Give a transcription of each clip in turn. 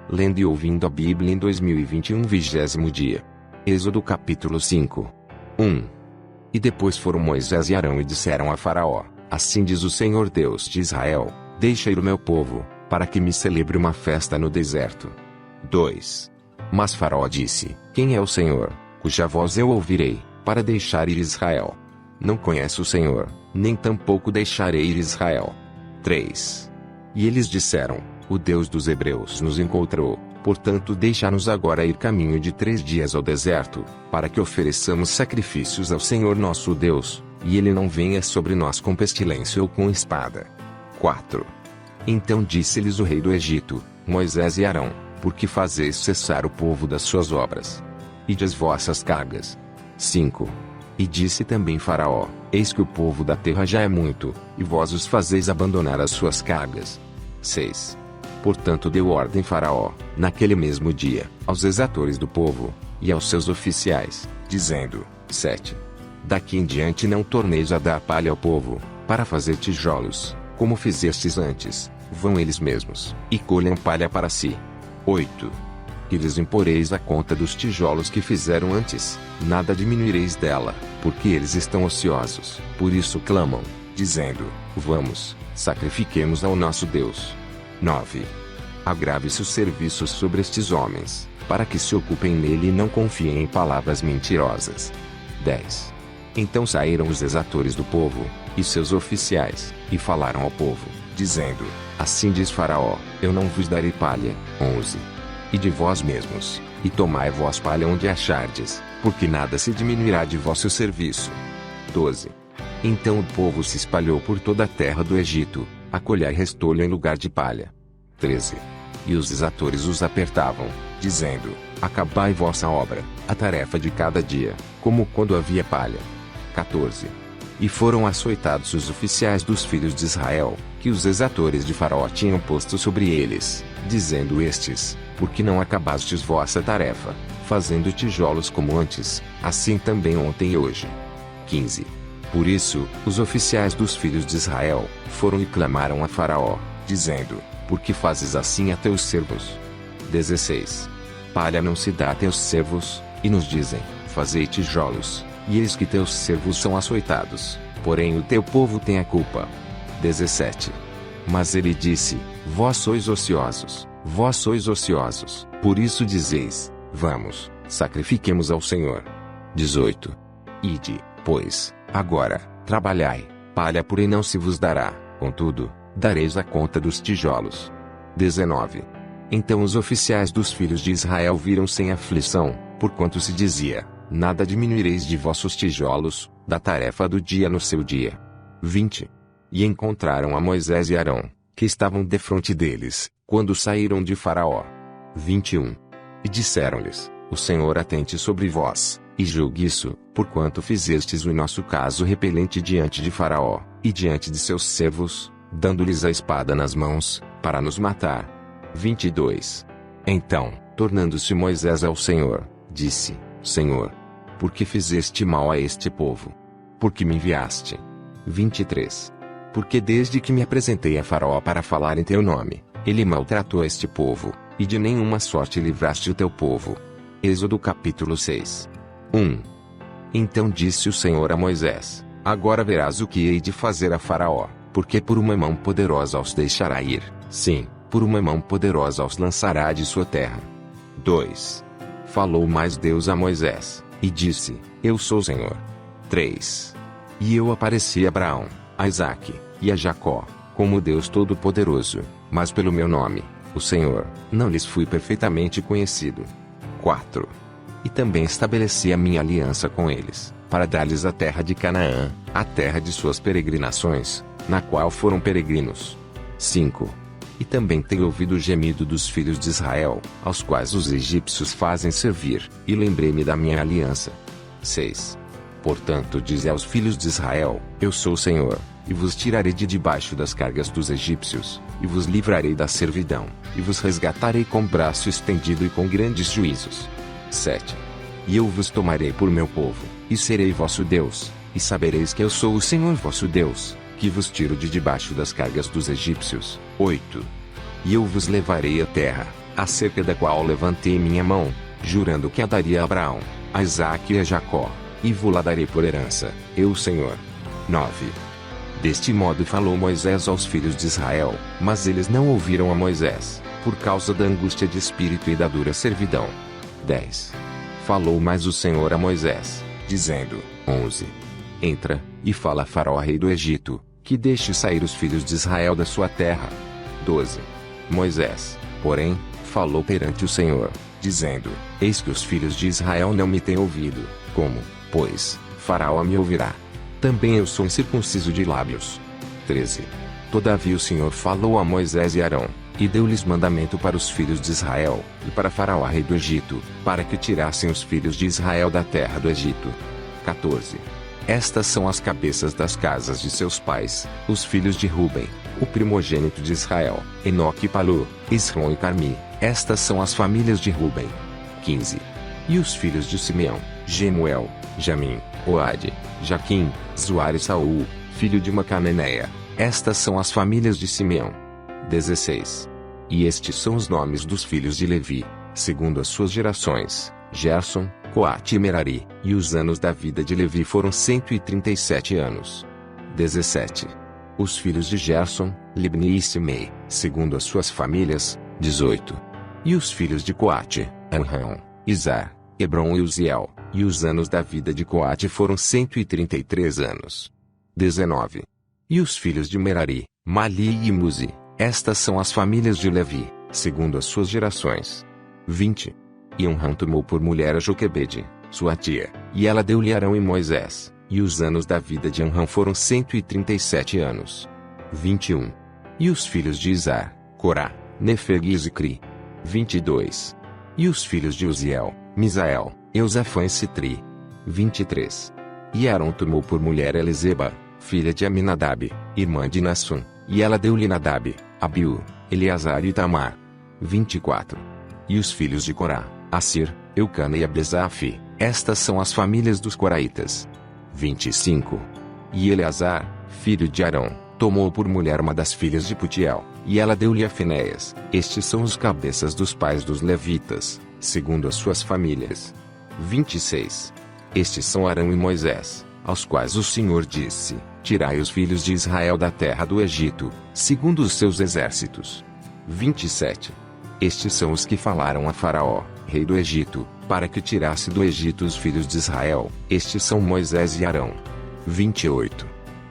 lendo e ouvindo a Bíblia em 2021, 20º dia. Êxodo capítulo 5. 1. E depois foram Moisés e Arão e disseram a Faraó: Assim diz o Senhor Deus de Israel: Deixa ir o meu povo, para que me celebre uma festa no deserto. 2. Mas Faraó disse: Quem é o Senhor, cuja voz eu ouvirei, para deixar ir Israel? Não conheço o Senhor, nem tampouco deixarei ir Israel. 3. E eles disseram: O Deus dos Hebreus nos encontrou, portanto deixa-nos agora ir caminho de 3 dias ao deserto, para que ofereçamos sacrifícios ao Senhor nosso Deus, e ele não venha sobre nós com pestilência ou com espada. 4. Então disse-lhes o rei do Egito, Moisés e Arão: Por que fazeis cessar o povo das suas obras? Ide as vossas cargas. 5. E disse também Faraó: Eis que o povo da terra já é muito, e vós os fazeis abandonar as suas cargas. 6. Portanto deu ordem Faraó, naquele mesmo dia, aos exatores do povo, e aos seus oficiais, dizendo: 7. Daqui em diante não torneis a dar palha ao povo, para fazer tijolos, como fizestes antes, vão eles mesmos, e colham palha para si. 8. Que lhes imporeis a conta dos tijolos que fizeram antes, nada diminuireis dela, porque eles estão ociosos, por isso clamam, dizendo: Vamos, sacrifiquemos ao nosso Deus. 9. Agrave-se o serviço sobre estes homens, para que se ocupem nele e não confiem em palavras mentirosas. 10. Então saíram os exatores do povo, e seus oficiais, e falaram ao povo, dizendo: Assim diz Faraó: Eu não vos darei palha. 11. E de vós mesmos, e tomai vós palha onde achardes, porque nada se diminuirá de vosso serviço. 12. Então o povo se espalhou por toda a terra do Egito, a colher restolho em lugar de palha. 13. E os exatores os apertavam, dizendo: Acabai vossa obra, a tarefa de cada dia, como quando havia palha. 14. E foram açoitados os oficiais dos filhos de Israel, que os exatores de Faraó tinham posto sobre eles, dizendo estes: Por que não acabastes vossa tarefa, fazendo tijolos como antes, assim também ontem e hoje? 15. Por isso, os oficiais dos filhos de Israel foram e clamaram a Faraó, dizendo: Por que fazes assim a teus servos? 16. Palha não se dá a teus servos, e nos dizem: Fazei tijolos, e eis que teus servos são açoitados, porém o teu povo tem a culpa. 17. Mas ele disse: Vós sois ociosos, por isso dizeis: Vamos, sacrifiquemos ao Senhor. 18. Ide, pois, agora, trabalhai, palha porém não se vos dará, contudo, dareis a conta dos tijolos. 19. Então os oficiais dos filhos de Israel viram sem aflição, porquanto se dizia: Nada diminuireis de vossos tijolos, da tarefa do dia no seu dia. 20. E encontraram a Moisés e Arão, que estavam defronte deles, quando saíram de Faraó. 21. E disseram-lhes: O Senhor atente sobre vós, e julgue isso, porquanto fizestes o nosso caso repelente diante de Faraó, e diante de seus servos, dando-lhes a espada nas mãos, para nos matar. 22. Então, tornando-se Moisés ao Senhor, disse: Senhor, por que fizeste mal a este povo? Por que me enviaste? 23. Porque desde que me apresentei a Faraó para falar em teu nome, ele maltratou este povo, e de nenhuma sorte livraste o teu povo. Êxodo capítulo 6. 1. Então disse o Senhor a Moisés: Agora verás o que hei de fazer a Faraó, porque por uma mão poderosa os deixará ir, sim, por uma mão poderosa os lançará de sua terra. 2. Falou mais Deus a Moisés, e disse: Eu sou o Senhor. 3. E eu apareci a Abraão, a Isaque, e a Jacó, como Deus Todo-Poderoso, mas pelo meu nome, o Senhor, não lhes fui perfeitamente conhecido. 4. E também estabeleci a minha aliança com eles, para dar-lhes a terra de Canaã, a terra de suas peregrinações, na qual foram peregrinos. 5. E também tenho ouvido o gemido dos filhos de Israel, aos quais os egípcios fazem servir, e lembrei-me da minha aliança. 6. Portanto dize aos filhos de Israel: Eu sou o Senhor, e vos tirarei de debaixo das cargas dos egípcios, e vos livrarei da servidão, e vos resgatarei com braço estendido e com grandes juízos. 7. E eu vos tomarei por meu povo, e serei vosso Deus, e sabereis que eu sou o Senhor vosso Deus, que vos tiro de debaixo das cargas dos egípcios. 8. E eu vos levarei à terra, acerca da qual levantei minha mão, jurando que a daria a Abraão, a Isaque e a Jacó, e vou-la darei por herança, eu Senhor. 9. Deste modo falou Moisés aos filhos de Israel, mas eles não ouviram a Moisés, por causa da angústia de espírito e da dura servidão. 10. Falou mais o Senhor a Moisés, dizendo: 11. Entra, e fala a Faraó rei do Egito, que deixe sair os filhos de Israel da sua terra. 12. Moisés, porém, falou perante o Senhor, dizendo: Eis que os filhos de Israel não me têm ouvido, como, pois, Faraó me ouvirá? Também eu sou incircunciso de lábios. 13. Todavia o Senhor falou a Moisés e Arão, e deu-lhes mandamento para os filhos de Israel, e para Faraó rei do Egito, para que tirassem os filhos de Israel da terra do Egito. 14. Estas são as cabeças das casas de seus pais, os filhos de Ruben, o primogênito de Israel, Enoque e Palu, Esrom e Carmi. Estas são as famílias de Ruben. 15. E os filhos de Simeão, Gemuel, Jamim, Oade, Jaquim, Zoar e Saul, filho de uma cananeia. Estas são as famílias de Simeão. 16. E estes são os nomes dos filhos de Levi, segundo as suas gerações: Gerson, Coate e Merari. E os anos da vida de Levi foram 137 anos. 17. Os filhos de Gerson, Libni e Simei, segundo as suas famílias: 18. E os filhos de Coate, Amram, Izar, Hebron e Uziel. E os anos da vida de Coate foram 133 anos. 19. E os filhos de Merari, Mali e Muzi. Estas são as famílias de Levi, segundo as suas gerações. 20. E Amram tomou por mulher a Joquebede, sua tia, e ela deu-lhe Arão e Moisés, e os anos da vida de Amram foram 137 anos. 21. E os filhos de Izar, Corá, Nefeg e Zicri. 22. E os filhos de Uziel, Misael, Eusafã e Citri. 23. E Arão tomou por mulher Eliseba, filha de Aminadab, irmã de Naasson, e ela deu-lhe Nadab, Abiú, Eleazar e Itamar. 24. E os filhos de Corá, Assir, Eucana e Abesaf. Estas são as famílias dos coraitas. 25. E Eleazar, filho de Arão, tomou por mulher uma das filhas de Putiel, e ela deu-lhe a Finéias. Estes são os cabeças dos pais dos levitas, segundo as suas famílias. 26. Estes são Arão e Moisés, aos quais o Senhor disse: Tirai os filhos de Israel da terra do Egito, segundo os seus exércitos. 27. Estes são os que falaram a Faraó, rei do Egito, para que tirasse do Egito os filhos de Israel. Estes são Moisés e Arão. 28.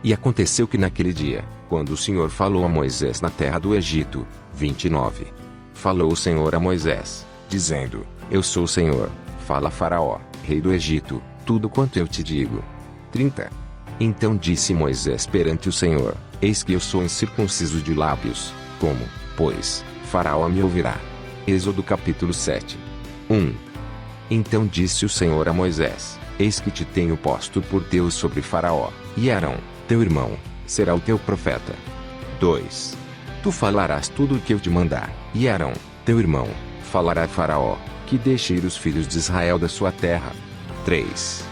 E aconteceu que naquele dia, quando o Senhor falou a Moisés na terra do Egito. 29. Falou o Senhor a Moisés, dizendo: Eu sou o Senhor, fala a Faraó, rei do Egito, tudo quanto eu te digo. 30. Então disse Moisés perante o Senhor: Eis que eu sou incircunciso de lábios, como, pois, Faraó me ouvirá? Êxodo capítulo 7. 1. Então disse o Senhor a Moisés: Eis que te tenho posto por Deus sobre Faraó, e Arão, teu irmão, será o teu profeta. 2. Tu falarás tudo o que eu te mandar, e Arão, teu irmão, falará a Faraó, que deixe ir os filhos de Israel da sua terra. 3.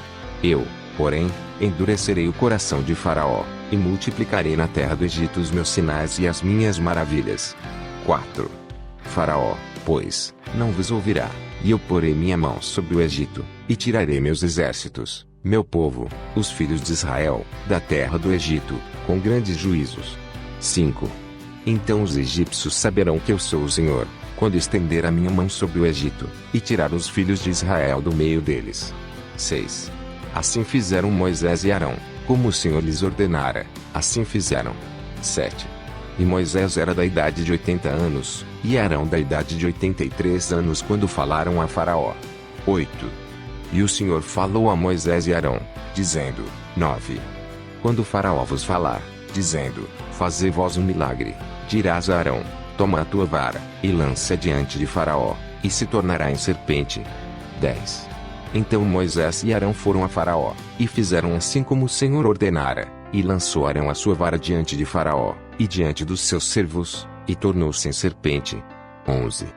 Eu, porém, endurecerei o coração de Faraó, e multiplicarei na terra do Egito os meus sinais e as minhas maravilhas. 4. Faraó, pois, não vos ouvirá, e eu porei minha mão sobre o Egito, e tirarei meus exércitos, meu povo, os filhos de Israel, da terra do Egito, com grandes juízos. 5. Então os egípcios saberão que eu sou o Senhor, quando estender a minha mão sobre o Egito, e tirar os filhos de Israel do meio deles. 6. Assim fizeram Moisés e Arão, como o Senhor lhes ordenara, assim fizeram. 7. E Moisés era da idade de 80 anos, e Arão da idade de 83 anos quando falaram a Faraó. 8. E o Senhor falou a Moisés e Arão, dizendo: 9. Quando Faraó vos falar, dizendo: Fazei vós um milagre, dirás a Arão: Toma a tua vara, e lança diante de Faraó, e se tornará em serpente. 10. Então Moisés e Arão foram a Faraó, e fizeram assim como o Senhor ordenara, e lançou Arão a sua vara diante de Faraó, e diante dos seus servos, e tornou-se em serpente. 11.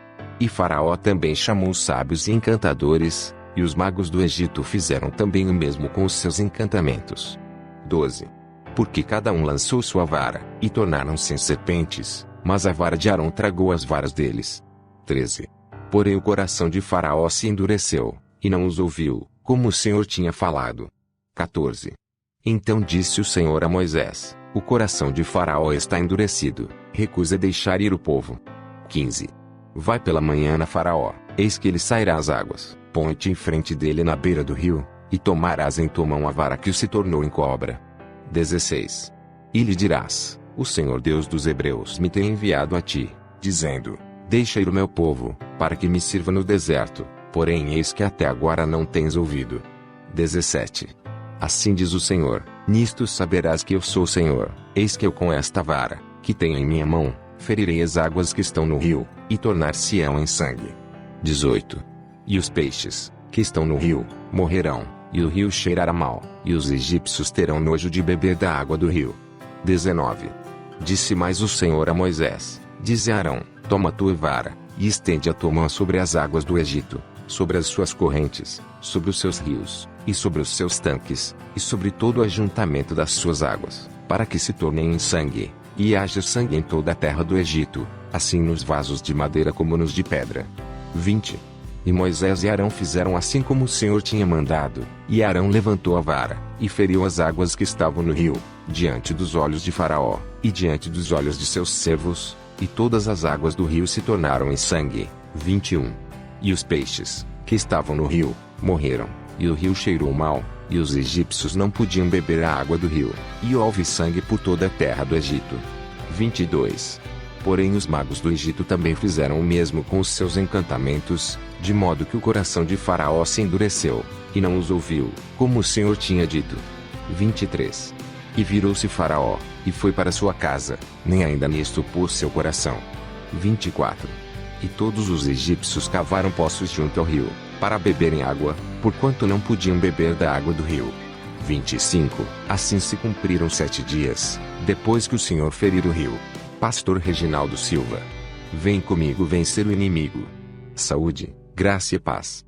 E Faraó também chamou os sábios e encantadores, e os magos do Egito fizeram também o mesmo com os seus encantamentos. 12. Porque cada um lançou sua vara, e tornaram-se em serpentes, mas a vara de Arão tragou as varas deles. 13. Porém o coração de Faraó se endureceu, e não os ouviu, como o Senhor tinha falado. 14. Então disse o Senhor a Moisés: o coração de Faraó está endurecido, recusa deixar ir o povo. 15. Vai pela manhã a Faraó, eis que ele sairá às águas, põe-te em frente dele na beira do rio, e tomarás em tua mão a vara que se tornou em cobra. 16. E lhe dirás: o Senhor Deus dos Hebreus me tem enviado a ti, dizendo: deixa ir o meu povo, para que me sirva no deserto, porém eis que até agora não tens ouvido. 17. Assim diz o Senhor: nisto saberás que eu sou o Senhor, eis que eu com esta vara, que tenho em minha mão, ferirei as águas que estão no rio, e tornar-se-ão em sangue. 18. E os peixes, que estão no rio, morrerão, e o rio cheirará mal, e os egípcios terão nojo de beber da água do rio. 19. Disse mais o Senhor a Moisés: dize a Arão: toma a tua vara, e estende a tua mão sobre as águas do Egito, sobre as suas correntes, sobre os seus rios, e sobre os seus tanques, e sobre todo o ajuntamento das suas águas, para que se tornem em sangue, e haja sangue em toda a terra do Egito, assim nos vasos de madeira como nos de pedra. 20. E Moisés e Arão fizeram assim como o Senhor tinha mandado, e Arão levantou a vara, e feriu as águas que estavam no rio, diante dos olhos de Faraó, e diante dos olhos de seus servos, e todas as águas do rio se tornaram em sangue. 21. E os peixes, que estavam no rio, morreram, e o rio cheirou mal, e os egípcios não podiam beber a água do rio, e houve sangue por toda a terra do Egito. 22. Porém os magos do Egito também fizeram o mesmo com os seus encantamentos, de modo que o coração de Faraó se endureceu, e não os ouviu, como o Senhor tinha dito. 23. E virou-se Faraó, e foi para sua casa, nem ainda nisto pôs seu coração. 24. E todos os egípcios cavaram poços junto ao rio, para beberem água, porquanto não podiam beber da água do rio. 25. Assim se cumpriram 7 dias, depois que o Senhor ferir o rio. Pastor Reginaldo Silva. Vem comigo vencer o inimigo. Saúde, graça e paz.